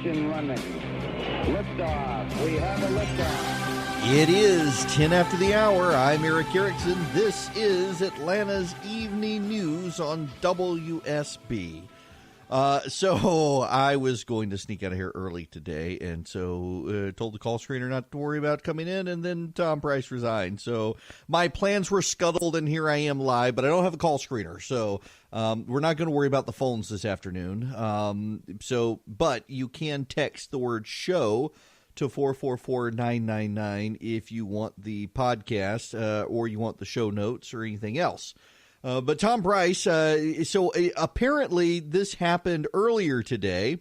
Ignition running. Liftoff. We have a liftoff. It is 10 after the hour. I'm Erick Erickson. This is Atlanta's Evening News on WSB. So I was going to sneak out of here early today, and so told the call screener not to worry about coming in, and then Tom Price resigned. So my plans were scuttled, and here I am live, but I don't have a call screener, so we're not going to worry about the phones this afternoon. But you can text the word show to 444-999 if you want the podcast or you want the show notes or anything else. But Tom Price, apparently this happened earlier today,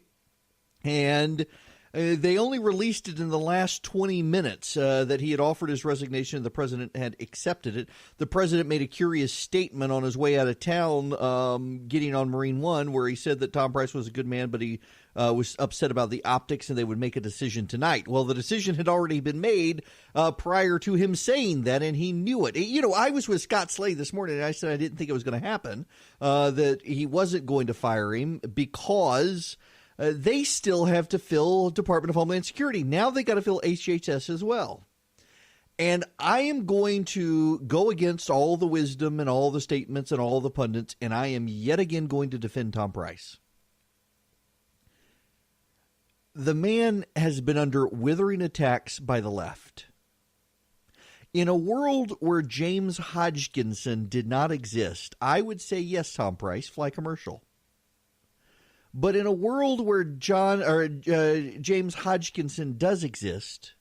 and they only released it in the last 20 minutes that he had offered his resignation and the president had accepted it. The president made a curious statement on his way out of town, getting on Marine One, where he said that Tom Price was a good man, but he was upset about the optics and they would make a decision tonight. Well, the decision had already been made prior to him saying that, and he knew it. You know, I was with Scott Slade this morning, and I said I didn't think it was going to happen, that he wasn't going to fire him because they still have to fill Department of Homeland Security. Now they got to fill HHS as well. And I am going to go against all the wisdom and all the statements and all the pundits, and I am yet again going to defend Tom Price. The man has been under withering attacks by the left. In a world where James Hodgkinson did not exist, I would say yes, Tom Price, fly commercial. But in a world where James Hodgkinson does exist,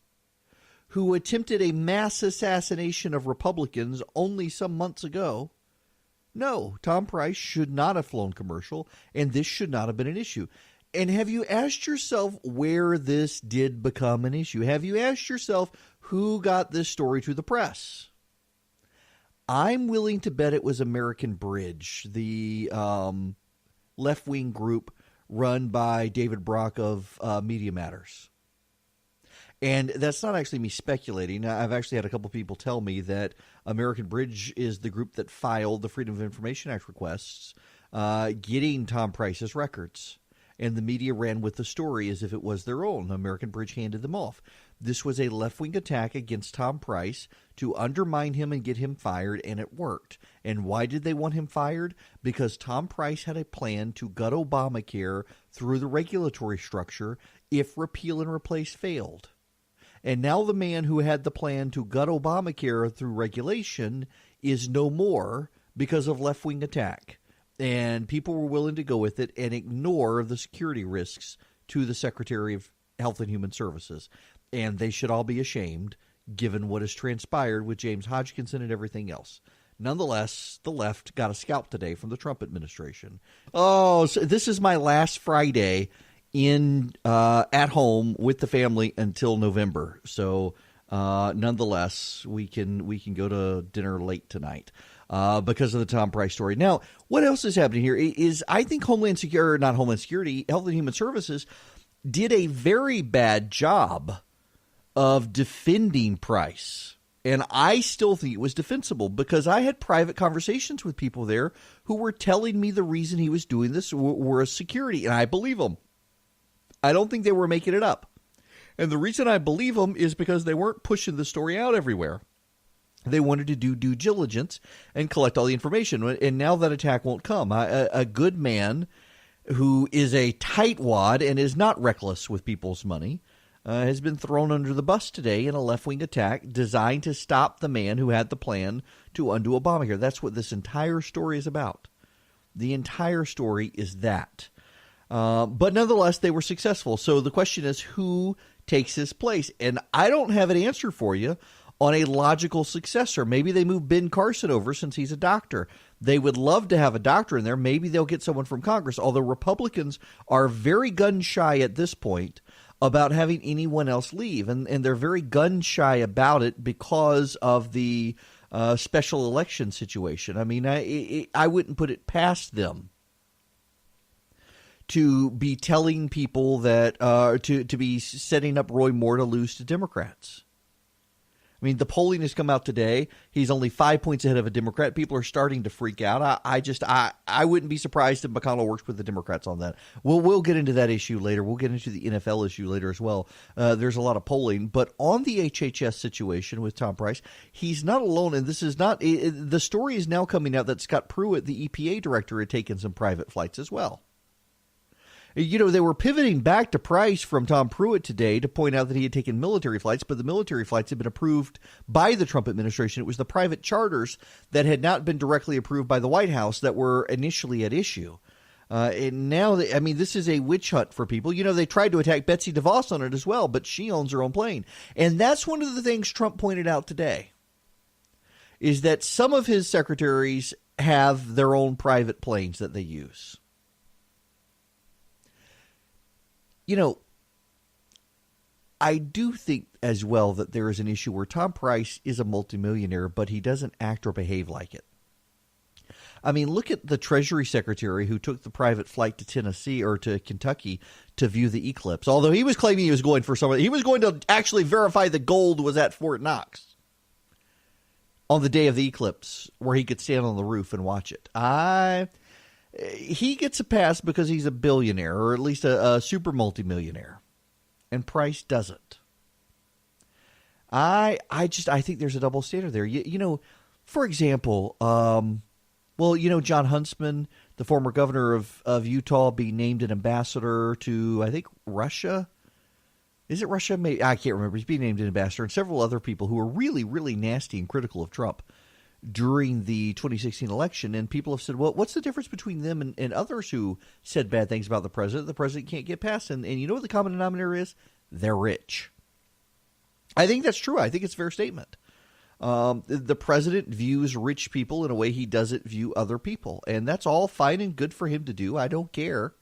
who attempted a mass assassination of Republicans only some months ago, no, Tom Price should not have flown commercial, and this should not have been an issue. And have you asked yourself where this did become an issue? Have you asked yourself who got this story to the press? I'm willing to bet it was American Bridge, the left-wing group run by David Brock of Media Matters. And that's not actually me speculating. I've actually had a couple people tell me that American Bridge is the group that filed the Freedom of Information Act requests, getting Tom Price's records. And the media ran with the story as if it was their own. American Bridge handed them off. This was a left-wing attack against Tom Price to undermine him and get him fired, and it worked. And why did they want him fired? Because Tom Price had a plan to gut Obamacare through the regulatory structure if repeal and replace failed. And now the man who had the plan to gut Obamacare through regulation is no more because of left-wing attack. And people were willing to go with it and ignore the security risks to the Secretary of Health and Human Services. And they should all be ashamed, given what has transpired with James Hodgkinson and everything else. Nonetheless, the left got a scalp today from the Trump administration. Oh, so this is my last Friday at home with the family until November. So nonetheless, we can go to dinner late tonight. Because of the Tom Price story. Now, what else is happening here is I think Health and Human Services did a very bad job of defending Price. And I still think it was defensible because I had private conversations with people there who were telling me the reason he was doing this were security, and I believe them. I don't think they were making it up. And the reason I believe them is because they weren't pushing the story out everywhere. They wanted to do due diligence and collect all the information. And now that attack won't come. A good man who is a tightwad and is not reckless with people's money has been thrown under the bus today in a left-wing attack designed to stop the man who had the plan to undo Obamacare. That's what this entire story is about. The entire story is that. But nonetheless, they were successful. So the question is, who takes his place? And I don't have an answer for you on a logical successor. Maybe they move Ben Carson over since he's a doctor. They would love to have a doctor in there. Maybe they'll get someone from Congress, although Republicans are very gun-shy at this point about having anyone else leave. And they're very gun-shy about it because of the special election situation. I mean, I wouldn't put it past them to be telling people that to be setting up Roy Moore to lose to Democrats. I mean, the polling has come out today. He's only 5 points ahead of a Democrat. People are starting to freak out. I wouldn't be surprised if McConnell works with the Democrats on that. We'll get into that issue later. We'll get into the NFL issue later as well. There's a lot of polling. But on the HHS situation with Tom Price, he's not alone. And this is not – the story is now coming out that Scott Pruitt, the EPA director, had taken some private flights as well. You know, they were pivoting back to Price from Tom Pruitt today to point out that he had taken military flights, but the military flights had been approved by the Trump administration. It was the private charters that had not been directly approved by the White House that were initially at issue. And now, this is a witch hunt for people. You know, they tried to attack Betsy DeVos on it as well, but she owns her own plane. And that's one of the things Trump pointed out today, is that some of his secretaries have their own private planes that they use. You know, I do think as well that there is an issue where Tom Price is a multimillionaire, but he doesn't act or behave like it. I mean, look at the Treasury Secretary who took the private flight to Tennessee or to Kentucky to view the eclipse. Although he was claiming he was going for something, he was going to actually verify the gold was at Fort Knox on the day of the eclipse, where he could stand on the roof and watch it. He gets a pass because he's a billionaire, or at least a super multimillionaire, and Price doesn't. I think there's a double standard there. You know, for example, John Huntsman, the former governor of Utah, being named an ambassador to, I think, Russia. Is it Russia? Maybe, I can't remember. He's being named an ambassador, and several other people who are really, really nasty and critical of Trump during the 2016 election. And people have said, well, what's the difference between them and others who said bad things about the president? The president can't get past. And you know what the common denominator is? They're rich. I think that's true. I think it's a fair statement. The president views rich people in a way he doesn't view other people. And that's all fine and good for him to do. I don't care.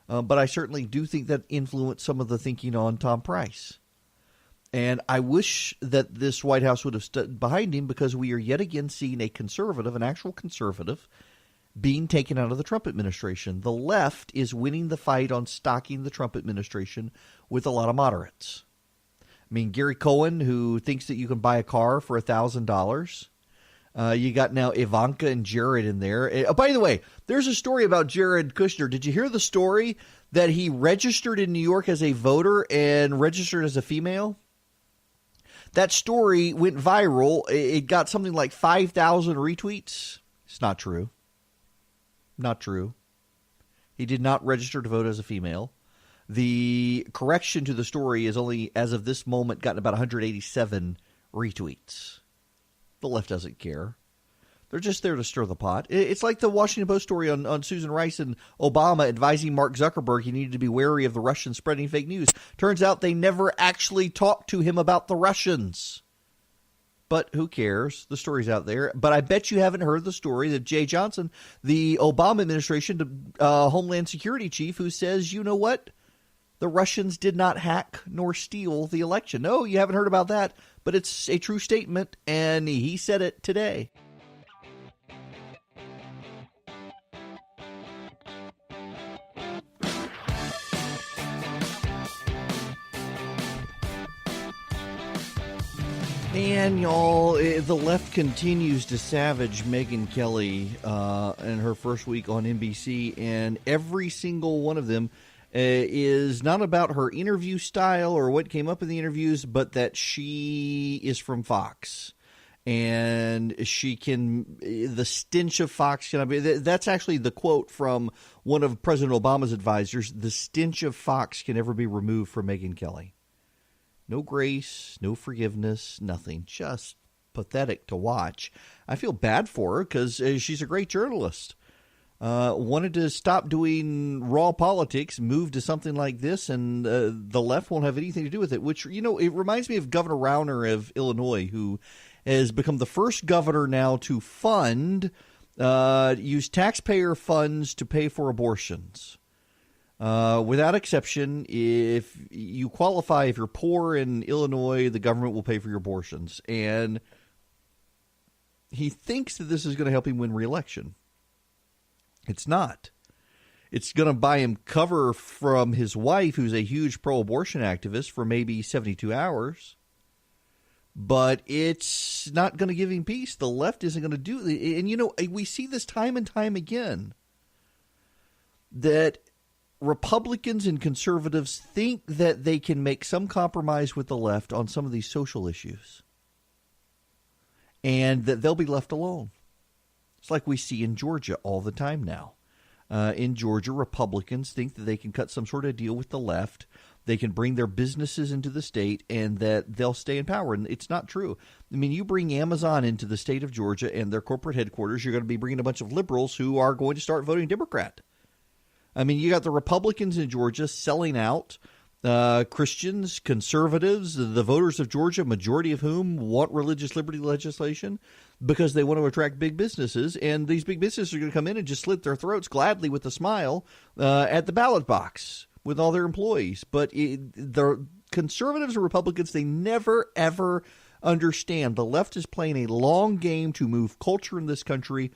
But I certainly do think that influenced some of the thinking on Tom Price. And I wish that this White House would have stood behind him, because we are yet again seeing a conservative, an actual conservative, being taken out of the Trump administration. The left is winning the fight on stocking the Trump administration with a lot of moderates. I mean, Gary Cohen, who thinks that you can buy a car for $1,000. You got now Ivanka and Jared in there. By the way, there's a story about Jared Kushner. Did you hear the story that he registered in New York as a voter and registered as a female? That story went viral. It got something like 5,000 retweets. It's not true. Not true. He did not register to vote as a female. The correction to the story is only, as of this moment, gotten about 187 retweets. The left doesn't care. They're just there to stir the pot. It's like the Washington Post story on Susan Rice and Obama advising Mark Zuckerberg he needed to be wary of the Russians spreading fake news. Turns out they never actually talked to him about the Russians. But who cares? The story's out there. But I bet you haven't heard the story that Jay Johnson, the Obama administration Homeland Security chief, who says, you know what? The Russians did not hack nor steal the election. No, you haven't heard about that. But it's a true statement, and he said it today. And y'all, the left continues to savage Megyn Kelly in her first week on NBC, and every single one of them is not about her interview style or what came up in the interviews, but that she is from Fox. And she can, the stench of Fox can be, that's actually the quote from one of President Obama's advisors, the stench of Fox can never be removed from Megyn Kelly. No grace, no forgiveness, nothing. Just pathetic to watch. I feel bad for her because she's a great journalist. Wanted to stop doing raw politics, move to something like this, and the left won't have anything to do with it, which, you know, it reminds me of Governor Rauner of Illinois, who has become the first governor now to use taxpayer funds to pay for abortions. Without exception, if you qualify, if you're poor in Illinois, the government will pay for your abortions. And he thinks that this is going to help him win re-election. It's not. It's going to buy him cover from his wife, who's a huge pro-abortion activist, for maybe 72 hours. but it's not going to give him peace. The left isn't going to do it. And, we see this time and time again, that Republicans and conservatives think that they can make some compromise with the left on some of these social issues, and that they'll be left alone. It's like we see in Georgia all the time now. In Georgia, Republicans think that they can cut some sort of deal with the left. They can bring their businesses into the state and that they'll stay in power. And it's not true. I mean, you bring Amazon into the state of Georgia and their corporate headquarters, you're going to be bringing a bunch of liberals who are going to start voting Democrat. I mean, you got the Republicans in Georgia selling out Christians, conservatives, the voters of Georgia, majority of whom want religious liberty legislation because they want to attract big businesses. And these big businesses are going to come in and just slit their throats gladly with a smile at the ballot box with all their employees. But the conservatives and Republicans, they never, ever understand. The left is playing a long game to move culture in this country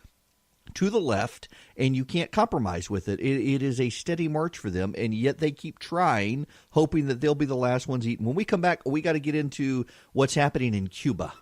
to the left, and you can't compromise with it. It is a steady march for them, and yet they keep trying, hoping that they'll be the last ones eaten. When we come back, we got to get into what's happening in Cuba.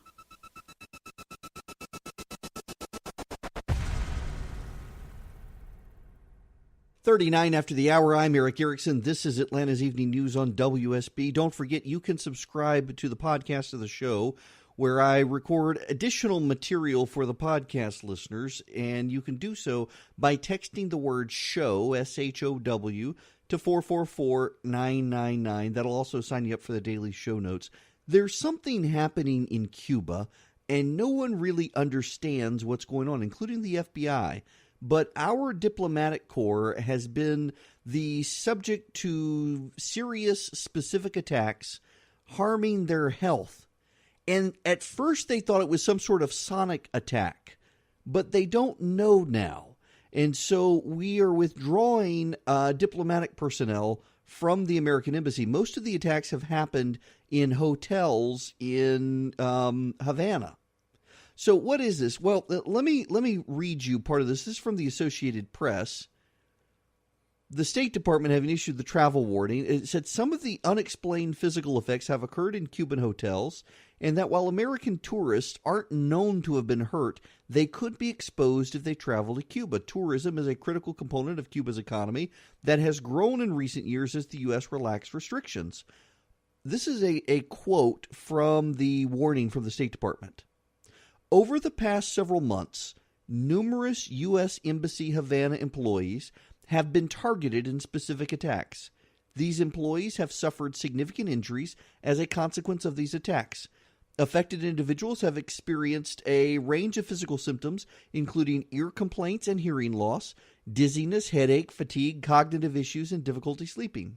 "39 after the hour, I'm Erick Erickson. This is Atlanta's Evening News on WSB. Don't forget, you can subscribe to the podcast of the show where I record additional material for the podcast listeners, and you can do so by texting the word SHOW, S-H-O-W, to 444-999. That'll also sign you up for the daily show notes. There's something happening in Cuba, and no one really understands what's going on, including the FBI. But our diplomatic corps has been the subject to serious specific attacks harming their health. And at first they thought it was some sort of sonic attack, but they don't know now. And so we are withdrawing diplomatic personnel from the American embassy. Most of the attacks have happened in hotels in Havana. So what is this? Well, let me read you part of this. This is from the Associated Press. The State Department having issued the travel warning. It said some of the unexplained physical effects have occurred in Cuban hotels, and that while American tourists aren't known to have been hurt, they could be exposed if they travel to Cuba. Tourism is a critical component of Cuba's economy that has grown in recent years as the U.S. relaxed restrictions. This is a quote from the warning from the State Department. Over the past several months, numerous U.S. Embassy Havana employees have been targeted in specific attacks. These employees have suffered significant injuries as a consequence of these attacks. Affected individuals have experienced a range of physical symptoms, including ear complaints and hearing loss, dizziness, headache, fatigue, cognitive issues, and difficulty sleeping.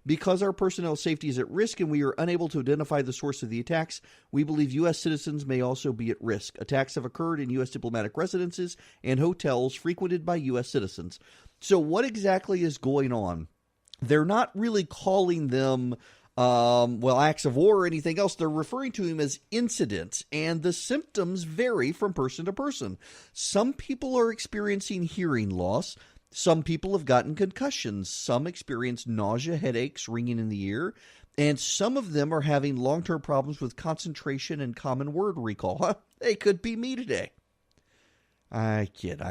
Because our personnel safety is at risk and we are unable to identify the source of the attacks, we believe U.S. citizens may also be at risk. Attacks have occurred in U.S. diplomatic residences and hotels frequented by U.S. citizens. So what exactly is going on? They're not really calling them, acts of war or anything else. They're referring to them as incidents, and the symptoms vary from person to person. Some people are experiencing hearing loss. Some people have gotten concussions. Some experience nausea, headaches, ringing in the ear. And some of them are having long-term problems with concentration and common word recall. They could be me today. I kid.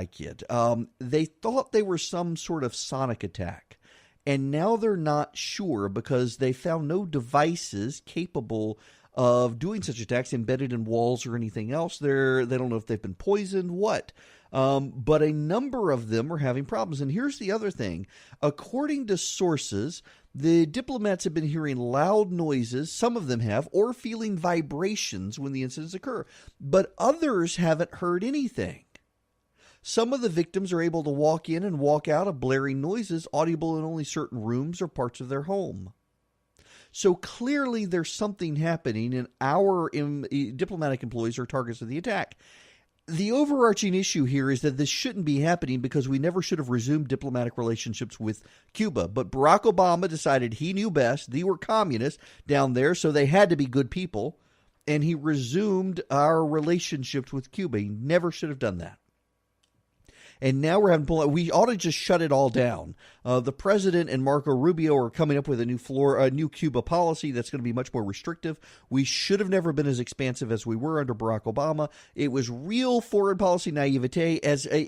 They thought they were some sort of sonic attack. And now they're not sure because they found no devices capable of doing such attacks embedded in walls or anything else. They don't know if they've been poisoned, what. But a number of them are having problems. And here's the other thing. According to sources, the diplomats have been hearing loud noises, some of them have, or feeling vibrations when the incidents occur. But others haven't heard anything. Some of the victims are able to walk in and walk out of blaring noises audible in only certain rooms or parts of their home. So clearly there's something happening, and our diplomatic employees are targets of the attack. The overarching issue here is that this shouldn't be happening because we never should have resumed diplomatic relationships with Cuba. But Barack Obama decided he knew best. They were communists down there, so they had to be good people. And he resumed our relationships with Cuba. He never should have done that. And now we're having to we ought to just shut it all down. The president and Marco Rubio are coming up with a new Cuba policy that's going to be much more restrictive. We should have never been as expansive as we were under Barack Obama. It was real foreign policy naivete.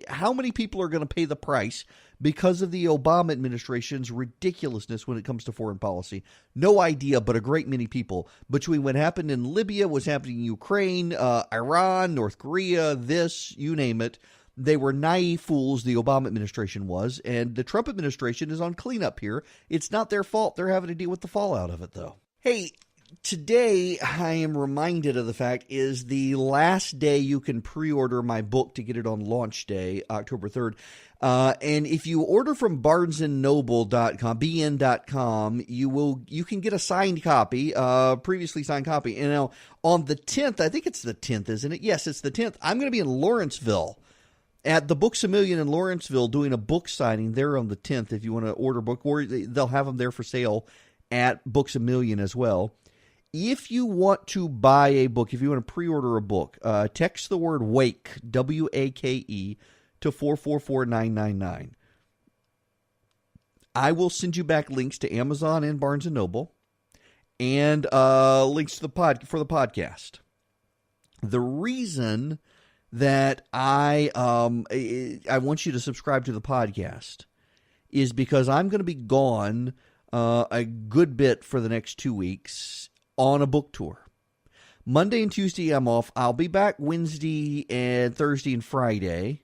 How many people are going to pay the price because of the Obama administration's ridiculousness when it comes to foreign policy? No idea, but a great many people. Between what happened in Libya, what's happening in Ukraine, Iran, North Korea, you name it, they were naive fools, the Obama administration was, and the Trump administration is on cleanup here. It's not their fault. They're having to deal with the fallout of it, though. Hey, today I am reminded of the fact is the last day you can pre-order my book to get it on launch day, October 3rd. And if you order from barnesandnoble.com, bn.com, you can get a signed copy, previously signed copy. And now on the 10th, I think it's the 10th, isn't it? Yes, it's the 10th. I'm going to be in Lawrenceville at the Books A Million in Lawrenceville doing a book signing there on the 10th if you want to order a book, or they'll have them there for sale at Books A Million as well. If you want to buy a book, if you want to pre-order a book, text the word WAKE, W-A-K-E, to 444999. I will send you back links to Amazon and Barnes & Noble and links to for the podcast. The reason that I want you to subscribe to the podcast is because I'm going to be gone a good bit for the next 2 weeks on a book tour. Monday and Tuesday I'm off. I'll be back Wednesday and Thursday and Friday.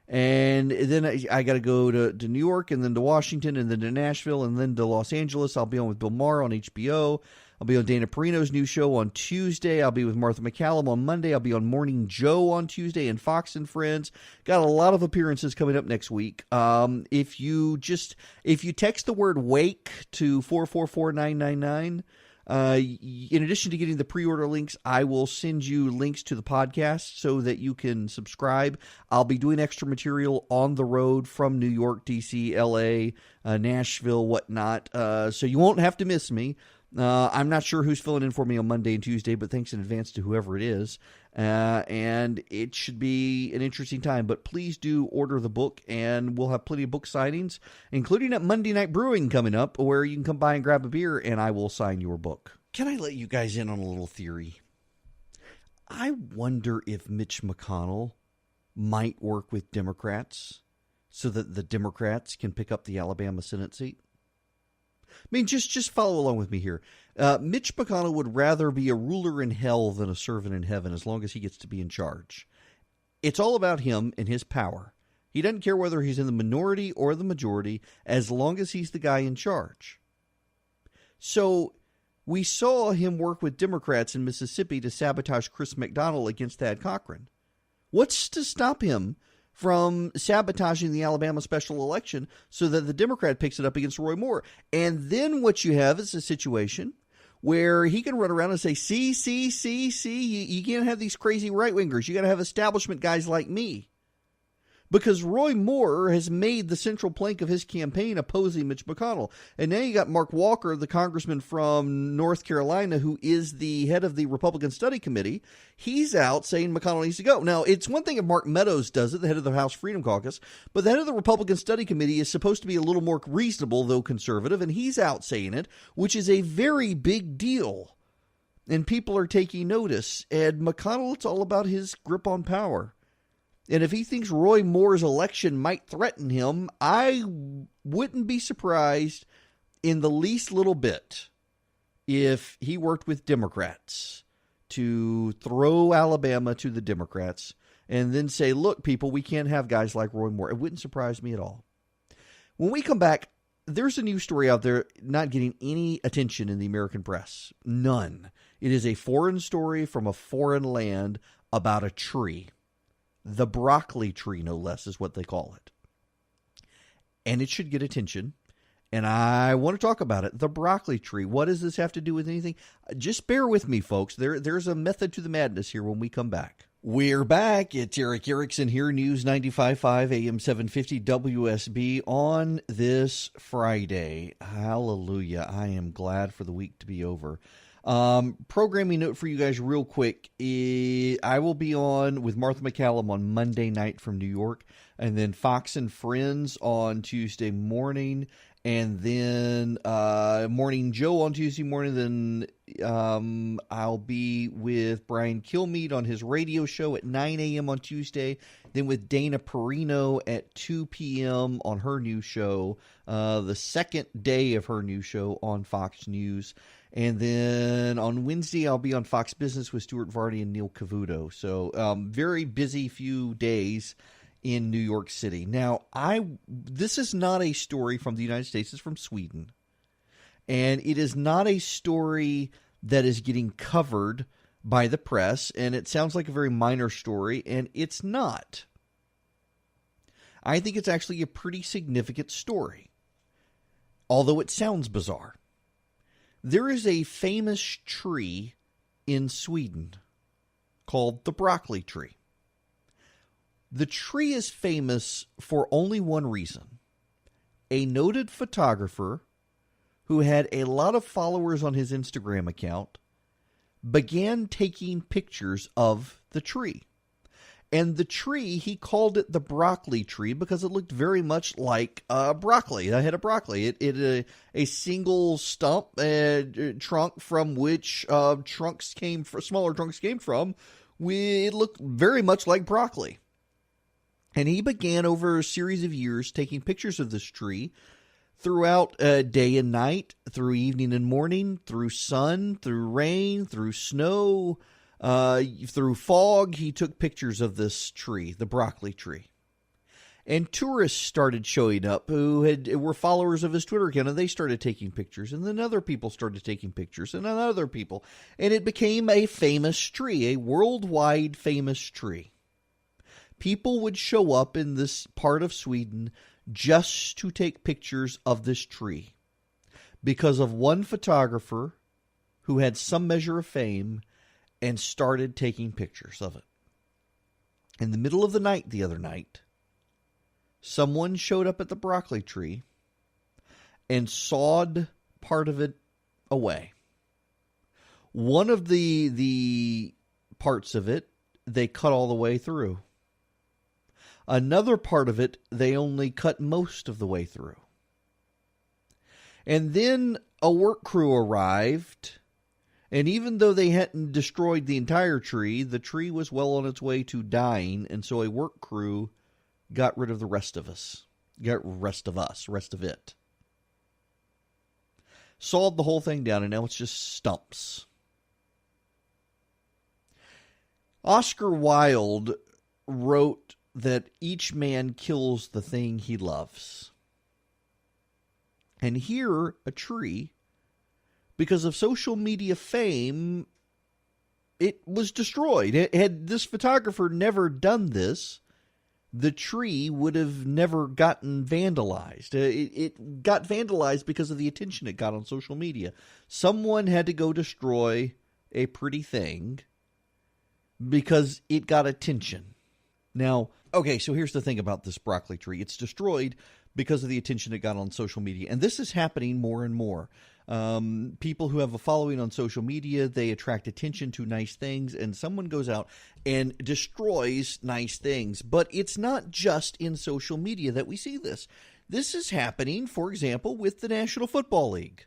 And then I got to go to New York and then to Washington and then to Nashville and then to Los Angeles. I'll be on with Bill Maher on HBO. I'll be on Dana Perino's new show on Tuesday. I'll be with Martha McCallum on Monday. I'll be on Morning Joe on Tuesday and Fox and Friends. Got a lot of appearances coming up next week. If you text the word WAKE to 444999, in addition to getting the pre-order links, I will send you links to the podcast so that you can subscribe. I'll be doing extra material on the road from New York, D.C., L.A., Nashville, whatnot, so you won't have to miss me. I'm not sure who's filling in for me on Monday and Tuesday, but thanks in advance to whoever it is. And it should be an interesting time. But please do order the book, and we'll have plenty of book signings, including at Monday Night Brewing coming up, where you can come by and grab a beer, and I will sign your book. Can I let you guys in on a little theory? I wonder if Mitch McConnell might work with Democrats so that the Democrats can pick up the Alabama Senate seat. I mean, just follow along with me here. Mitch McConnell would rather be a ruler in hell than a servant in heaven as long as he gets to be in charge. It's all about him and his power. He doesn't care whether he's in the minority or the majority as long as he's the guy in charge. So we saw him work with Democrats in Mississippi to sabotage Chris McDonnell against Thad Cochran. What's to stop him from sabotaging the Alabama special election so that the Democrat picks it up against Roy Moore? And then what you have is a situation where he can run around and say, see, you can't have these crazy right-wingers. You got to have establishment guys like me. Because Roy Moore has made the central plank of his campaign opposing Mitch McConnell. And now you got Mark Walker, the congressman from North Carolina, who is the head of the Republican Study Committee. He's out saying McConnell needs to go. Now, it's one thing if Mark Meadows does it, the head of the House Freedom Caucus, but the head of the Republican Study Committee is supposed to be a little more reasonable, though conservative, and he's out saying it, which is a very big deal. And people are taking notice. And McConnell, it's all about his grip on power. And if he thinks Roy Moore's election might threaten him, I wouldn't be surprised in the least little bit if he worked with Democrats to throw Alabama to the Democrats and then say, look, people, we can't have guys like Roy Moore. It wouldn't surprise me at all. When we come back, there's a news story out there not getting any attention in the American press. None. It is a foreign story from a foreign land about a tree. The broccoli tree, no less, is what they call it. And it should get attention. And I want to talk about it. The broccoli tree. What does this have to do with anything? Just bear with me, folks. There's a method to the madness here when we come back. We're back. It's Erick Erickson here, News 95.5 AM 750 WSB on this Friday. Hallelujah. I am glad for the week to be over. Programming note for you guys real quick. I will be on with Martha McCallum on Monday night from New York, and then Fox and Friends on Tuesday morning, and then Morning Joe on Tuesday morning. Then I'll be with Brian Kilmeade on his radio show at 9 a.m. on Tuesday, then with Dana Perino at 2 p.m. on her new show, the second day of her new show on Fox News. And then on Wednesday, I'll be on Fox Business with Stuart Varney and Neil Cavuto. So very busy few days in New York City. Now, this is not a story from the United States. It's from Sweden. And it is not a story that is getting covered by the press. And it sounds like a very minor story, and it's not. I think it's actually a pretty significant story, although it sounds bizarre. There is a famous tree in Sweden called the broccoli tree. The tree is famous for only one reason. A noted photographer who had a lot of followers on his Instagram account began taking pictures of the tree. And the tree, he called it the broccoli tree because it looked very much like broccoli, a head of broccoli. It a single stump trunk from which smaller trunks came from. It looked very much like broccoli. And he began over a series of years taking pictures of this tree throughout day and night, through evening and morning, through sun, through rain, through snow, through fog. He took pictures of this tree, the broccoli tree. And tourists started showing up who were followers of his Twitter account, and they started taking pictures. And then other people started taking pictures, and then other people. And it became a famous tree, a worldwide famous tree. People would show up in this part of Sweden just to take pictures of this tree because of one photographer who had some measure of fame and started taking pictures of it. In the middle of the night the other night, someone showed up at the broccoli tree and sawed part of it away. One of the parts of it, they cut all the way through. Another part of it, they only cut most of the way through. And then a work crew arrived, and even though they hadn't destroyed the entire tree, the tree was well on its way to dying, and so a work crew got rid of the rest of it. Sawed the whole thing down, and now it's just stumps. Oscar Wilde wrote that each man kills the thing he loves. And here, a tree, because of social media fame, it was destroyed. Had this photographer never done this, the tree would have never gotten vandalized. It got vandalized because of the attention it got on social media. Someone had to go destroy a pretty thing because it got attention. Now, okay, so here's the thing about this broccoli tree. It's destroyed because of the attention it got on social media. And this is happening more and more. People who have a following on social media, they attract attention to nice things, and someone goes out and destroys nice things. But it's not just in social media that we see this. This is happening, for example, with the National Football League.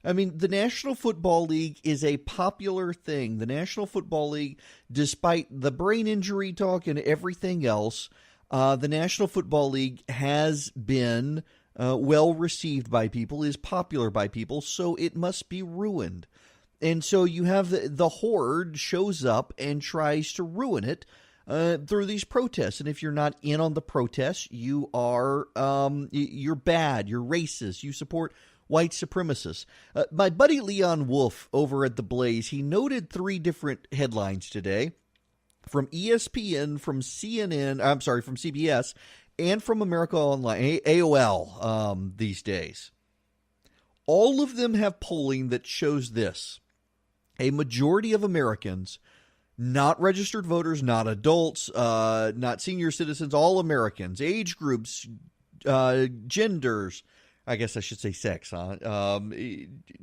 I mean, the National Football League is a popular thing. The National Football League, despite the brain injury talk and everything else, the National Football League has been well received by people, is popular by people, so it must be ruined. And so you have the horde shows up and tries to ruin it through these protests. And if you're not in on the protests, you are you're bad, you're racist, you support white supremacists. My buddy Leon Wolf over at The Blaze, he noted 3 different headlines today from ESPN, from from CBS, and from America Online, AOL these days. All of them have polling that shows this. A majority of Americans, not registered voters, not adults, not senior citizens, all Americans, age groups, genders, I guess I should say sex, huh?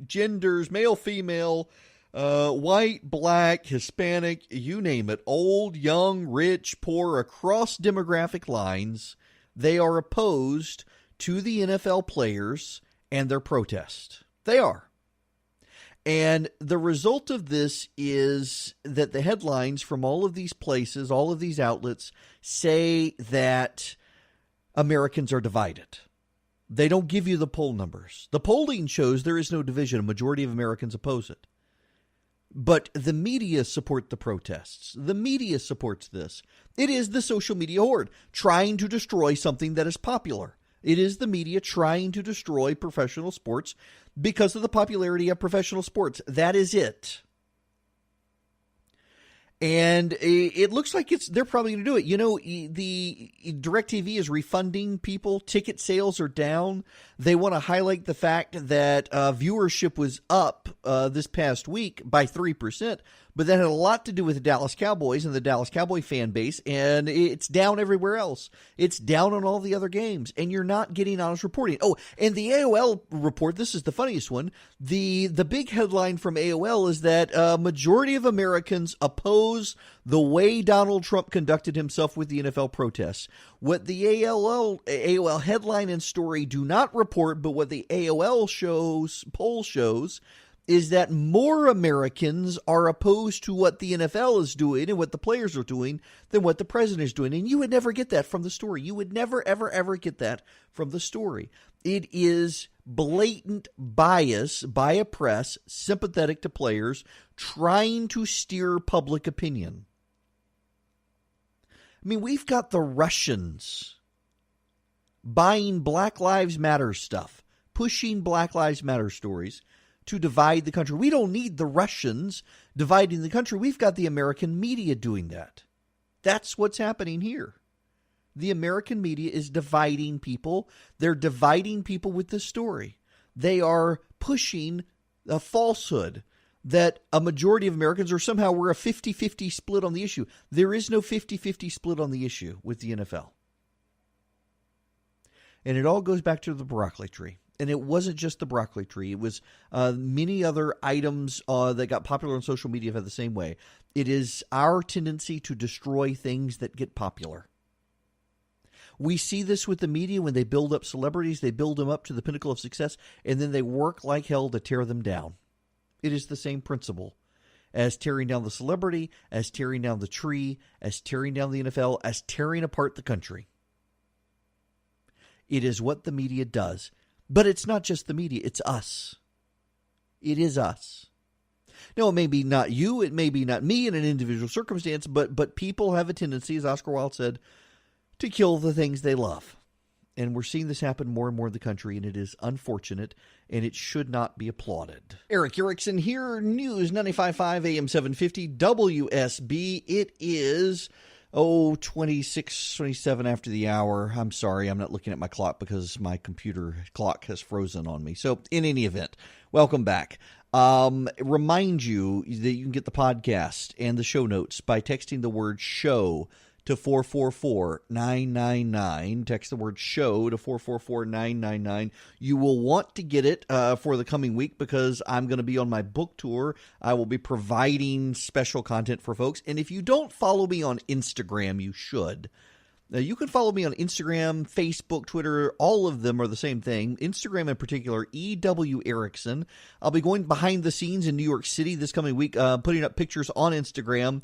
Genders, male, female, white, black, Hispanic, you name it, old, young, rich, poor, across demographic lines, they are opposed to the NFL players and their protest. They are. And the result of this is that the headlines from all of these places, all of these outlets, say that Americans are divided. They don't give you the poll numbers. The polling shows there is no division. A majority of Americans oppose it. But the media support the protests. The media supports this. It is the social media horde trying to destroy something that is popular. It is the media trying to destroy professional sports because of the popularity of professional sports. That is it. And it looks like they're probably going to do it. You know, the DirecTV is refunding people. Ticket sales are down. They want to highlight the fact that viewership was up this past week by 3%, but that had a lot to do with the Dallas Cowboys and the Dallas Cowboy fan base, and it's down everywhere else. It's down on all the other games, and you're not getting honest reporting. Oh, and the AOL report, this is the funniest one. The big headline from AOL is that a majority of Americans oppose the way Donald Trump conducted himself with the NFL protests. What the AOL headline and story do not report, but what the AOL poll shows, is that more Americans are opposed to what the NFL is doing and what the players are doing than what the president is doing. And you would never get that from the story. You would never, ever, ever get that from the story. It is blatant bias by a press sympathetic to players trying to steer public opinion. I mean, we've got the Russians buying Black Lives Matter stuff, pushing Black Lives Matter stories to divide the country. We don't need the Russians dividing the country. We've got the American media doing that. That's what's happening here. The American media is dividing people. They're dividing people with this story. They are pushing a falsehood that a majority of Americans, or somehow we're a 50-50 split on the issue. There is no 50-50 split on the issue with the NFL. And it all goes back to the broccoli tree. And it wasn't just the broccoli tree. It was many other items that got popular on social media the same way. It is our tendency to destroy things that get popular. We see this with the media when they build up celebrities. They build them up to the pinnacle of success, and then they work like hell to tear them down. It is the same principle as tearing down the celebrity, as tearing down the tree, as tearing down the NFL, as tearing apart the country. It is what the media does. But it's not just the media, it's us. It is us. Now, it may be not you, it may be not me in an individual circumstance, but people have a tendency, as Oscar Wilde said, to kill the things they love. And we're seeing this happen more and more in the country, and it is unfortunate, and it should not be applauded. Erick Erickson here, News 95.5 AM 750 WSB. It is 26, 27 after the hour. I'm sorry, I'm not looking at my clock because my computer clock has frozen on me. So in any event, welcome back. Remind you that you can get the podcast and the show notes by texting the word show to 444-999. Text the word show to 444-999. You will want to get it for the coming week because I'm going to be on my book tour. I will be providing special content for folks. And if you don't follow me on Instagram, you should. You can follow me on Instagram, Facebook, Twitter. All of them are the same thing. Instagram in particular, EW Erickson. I'll be going behind the scenes in New York City this coming week, putting up pictures on Instagram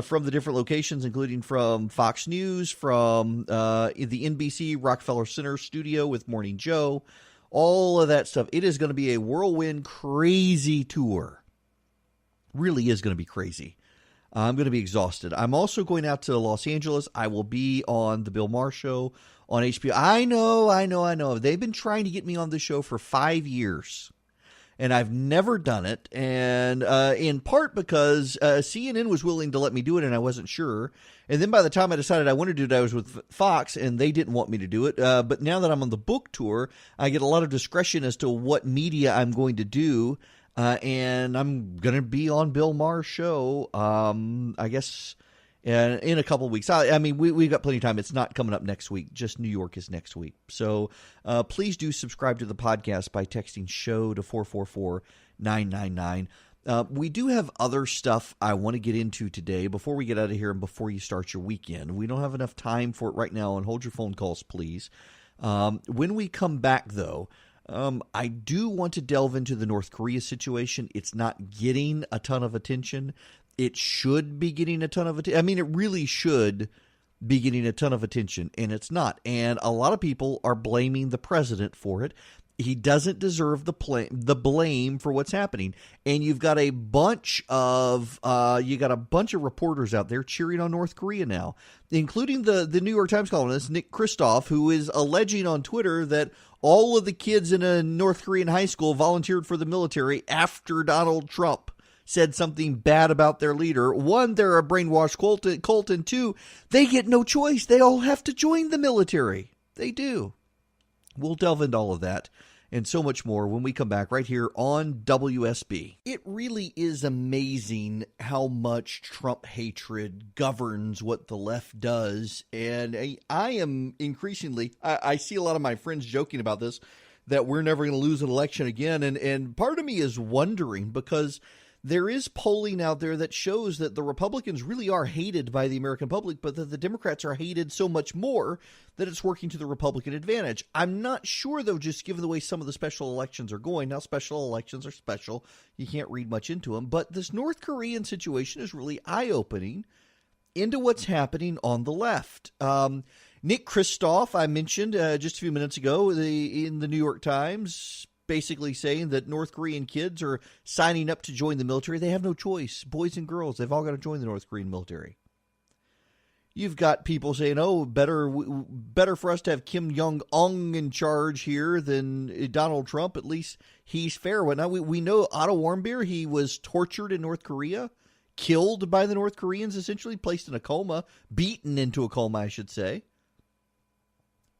from the different locations, including from Fox News, from the NBC Rockefeller Center studio with Morning Joe, all of that stuff. It is going to be a whirlwind, crazy tour. Really is going to be crazy. I'm going to be exhausted. I'm also going out to Los Angeles. I will be on the Bill Maher Show on HBO. I know. They've been trying to get me on the show for 5 years, and I've never done it. And in part because CNN was willing to let me do it, and I wasn't sure. And then by the time I decided I wanted to do it, I was with Fox, and they didn't want me to do it. But now that I'm on the book tour, I get a lot of discretion as to what media I'm going to do. And I'm going to be on Bill Maher's show, I guess, And in a couple of weeks, I mean, we've got plenty of time. It's not coming up next week. Just New York is next week. So please do subscribe to the podcast by texting SHOW to 444-999. We do have other stuff I want to get into today before we get out of here and before you start your weekend. We don't have enough time for it right now, and hold your phone calls, please. When we come back, though, I do want to delve into the North Korea situation. It's not getting a ton of attention. It should be getting a ton of attention. I mean, it really should be getting a ton of attention, and it's not. And a lot of people are blaming the president for it. He doesn't deserve the blame for what's happening. And you've got a bunch of reporters out there cheering on North Korea now, including the New York Times columnist Nick Kristof, who is alleging on Twitter that all of the kids in a North Korean high school volunteered for the military after Donald Trump said something bad about their leader. One, they're a brainwashed cult, and two, they get no choice. They all have to join the military. They do. We'll delve into all of that and so much more when we come back right here on WSB. It really is amazing how much Trump hatred governs what the left does. And I am increasingly, I see a lot of my friends joking about this, that we're never going to lose an election again. And part of me is wondering, because there is polling out there that shows that the Republicans really are hated by the American public, but that the Democrats are hated so much more that it's working to the Republican advantage. I'm not sure, though, just given the way some of the special elections are going. Now, special elections are special. You can't read much into them. But this North Korean situation is really eye-opening into what's happening on the left. Nick Kristof, I mentioned just a few minutes ago in the New York Times, basically saying that North Korean kids are signing up to join the military. They have no choice. Boys and girls, they've all got to join the North Korean military. You've got people saying, oh, better for us to have Kim Jong-un in charge here than Donald Trump. At least he's fair. Now, we know Otto Warmbier, he was tortured in North Korea, killed by the North Koreans, essentially placed in a coma, beaten into a coma, I should say.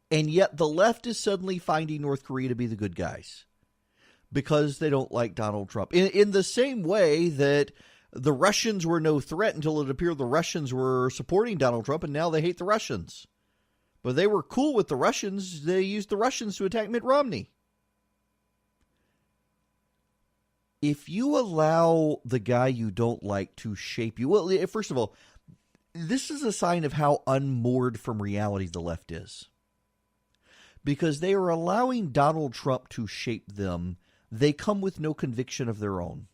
And yet the left is suddenly finding North Korea to be the good guys, because they don't like Donald Trump. In the same way that the Russians were no threat until it appeared the Russians were supporting Donald Trump, and now they hate the Russians. But they were cool with the Russians. They used the Russians to attack Mitt Romney. If you allow the guy you don't like to shape you, well, first of all, this is a sign of how unmoored from reality the left is. Because they are allowing Donald Trump to shape them. They come with no conviction of their own.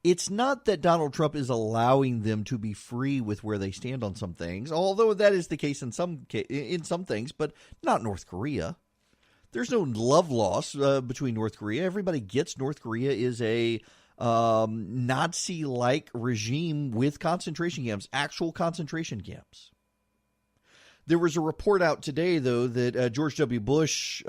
It's not that Donald Trump is allowing them to be free with where they stand on some things, although that is the case in some things, but not North Korea. There's no love lost between North Korea. Everybody gets North Korea is a Nazi-like regime with concentration camps, actual concentration camps. There was a report out today, though, that George W. Bush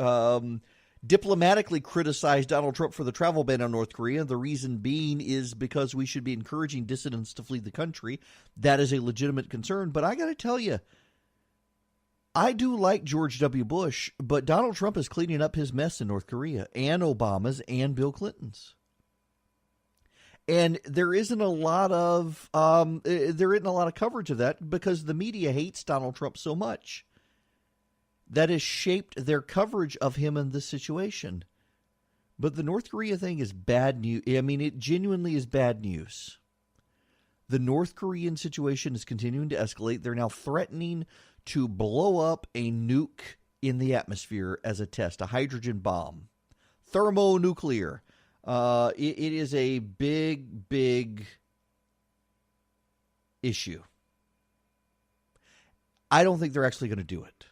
diplomatically criticized Donald Trump for the travel ban on North Korea. The reason being is because we should be encouraging dissidents to flee the country. That is a legitimate concern. But I got to tell you, I do like George W. Bush, but Donald Trump is cleaning up his mess in North Korea, and Obama's and Bill Clinton's. And there isn't a lot of coverage of that because the media hates Donald Trump so much. That has shaped their coverage of him in this situation. But the North Korea thing is bad news. I mean, it genuinely is bad news. The North Korean situation is continuing to escalate. They're now threatening to blow up a nuke in the atmosphere as a test, a hydrogen bomb, thermonuclear. It is a big, big issue. I don't think they're actually going to do it.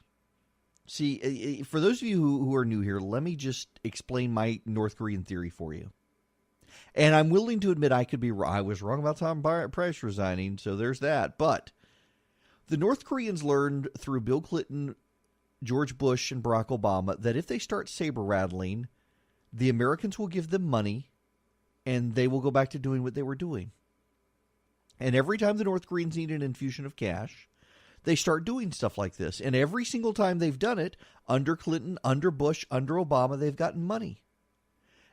See, for those of you who are new here, let me just explain my North Korean theory for you. And I'm willing to admit I was wrong about Tom Price resigning, so there's that. But the North Koreans learned through Bill Clinton, George Bush, and Barack Obama that if they start saber rattling, the Americans will give them money, and they will go back to doing what they were doing. And every time the North Koreans need an infusion of cash, they start doing stuff like this. And every single time they've done it, under Clinton, under Bush, under Obama, they've gotten money.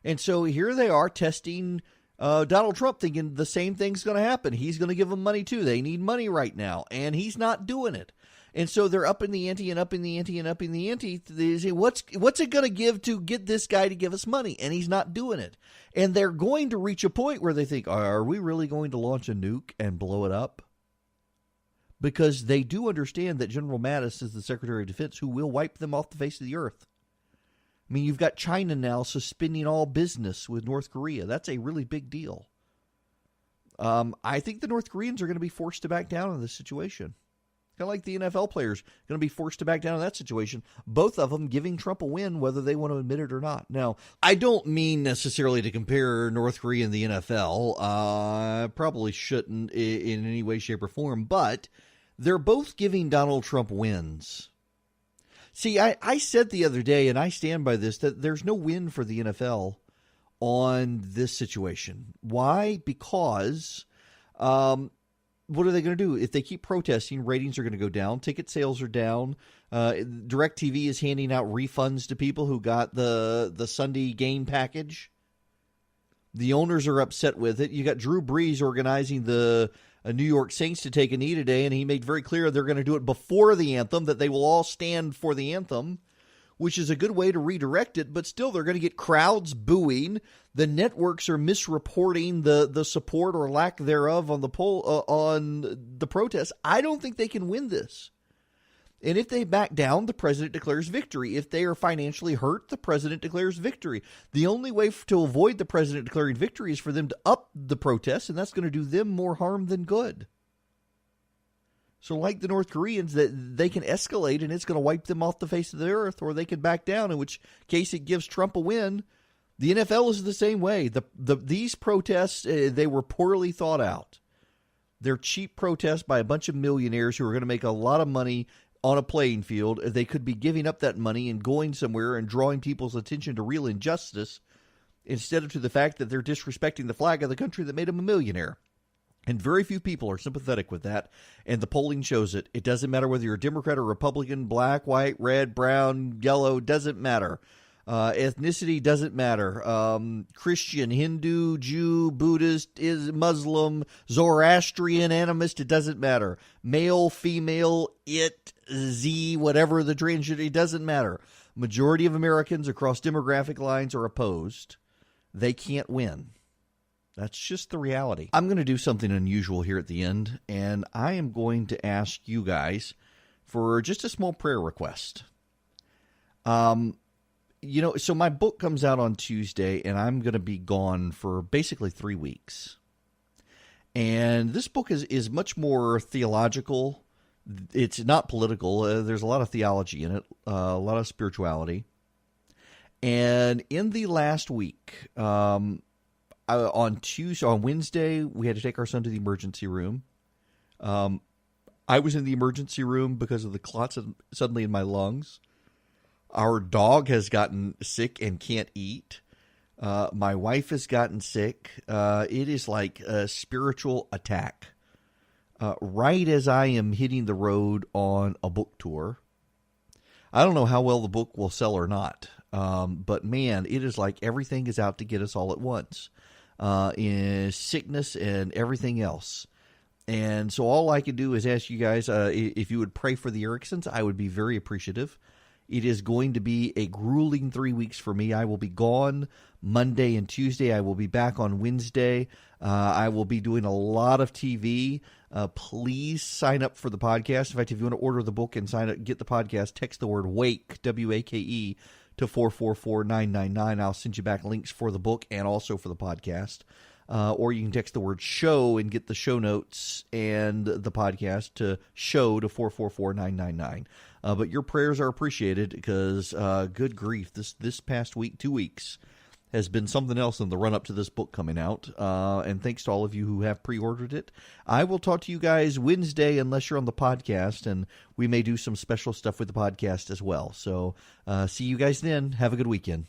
And so here they are testing Donald Trump thinking the same thing's going to happen. He's going to give them money too. They need money right now, and he's not doing it. And so they're upping the ante and upping the ante and upping the ante. They say, what's it going to give to get this guy to give us money? And he's not doing it. And they're going to reach a point where they think, are we really going to launch a nuke and blow it up? Because they do understand that General Mattis is the Secretary of Defense who will wipe them off the face of the earth. I mean, you've got China now suspending all business with North Korea. That's a really big deal. I think the North Koreans are going to be forced to back down in this situation. Kind of like the NFL players going to be forced to back down in that situation. Both of them giving Trump a win, whether they want to admit it or not. Now, I don't mean necessarily to compare North Korea and the NFL. Probably shouldn't in any way, shape, or form. But they're both giving Donald Trump wins. See, I said the other day, and I stand by this, that there's no win for the NFL on this situation. Why? Because what are they going to do? If they keep protesting, ratings are going to go down. Ticket sales are down. DirecTV is handing out refunds to people who got the Sunday game package. The owners are upset with it. You got Drew Brees organizing the New York Saints to take a knee today, and he made very clear they're going to do it before the anthem, that they will all stand for the anthem, which is a good way to redirect it, but still they're going to get crowds booing. The networks are misreporting the support or lack thereof on the protest. I don't think they can win this. And if they back down, the president declares victory. If they are financially hurt, the president declares victory. The only way to avoid the president declaring victory is for them to up the protests, and that's going to do them more harm than good. So like the North Koreans, that they can escalate and it's going to wipe them off the face of the earth, or they can back down, in which case it gives Trump a win. The NFL is the same way. These protests, they were poorly thought out. They're cheap protests by a bunch of millionaires who are going to make a lot of money on a playing field. They could be giving up that money and going somewhere and drawing people's attention to real injustice instead of to the fact that they're disrespecting the flag of the country that made them a millionaire. And very few people are sympathetic with that, and the polling shows it. It doesn't matter whether you're a Democrat or Republican, black, white, red, brown, yellow, doesn't matter. Ethnicity doesn't matter. Christian, Hindu, Jew, Buddhist, Muslim, Zoroastrian, animist, it doesn't matter. Male, female, it, Z, whatever the transgender, it doesn't matter. Majority of Americans across demographic lines are opposed. They can't win. That's just the reality. I'm going to do something unusual here at the end, and I am going to ask you guys for just a small prayer request. So my book comes out on Tuesday, and I'm going to be gone for basically 3 weeks. And this book is much more theological. It's not political. There's a lot of theology in it, a lot of spirituality. And in the last week, on Wednesday, we had to take our son to the emergency room. I was in the emergency room because of the clots suddenly in my lungs. Our dog has gotten sick and can't eat. My wife has gotten sick. It is like a spiritual attack. Right as I am hitting the road on a book tour. I don't know how well the book will sell or not. But man, it is like everything is out to get us all at once. In sickness and everything else. And so all I can do is ask you guys, if you would pray for the Ericksons, I would be very appreciative. It is going to be a grueling 3 weeks for me. I will be gone Monday and Tuesday. I will be back on Wednesday. I will be doing a lot of TV. Please sign up for the podcast. In fact, if you want to order the book and sign up, get the podcast, text the word WAKE, W-A-K-E, to 444-999. I'll send you back links for the book and also for the podcast. Or you can text the word show and get the show notes and the podcast to show to 444-999. But your prayers are appreciated because, good grief, this past week, 2 weeks, has been something else in the run-up to this book coming out. And thanks to all of you who have pre-ordered it. I will talk to you guys Wednesday unless you're on the podcast, and we may do some special stuff with the podcast as well. So see you guys then. Have a good weekend.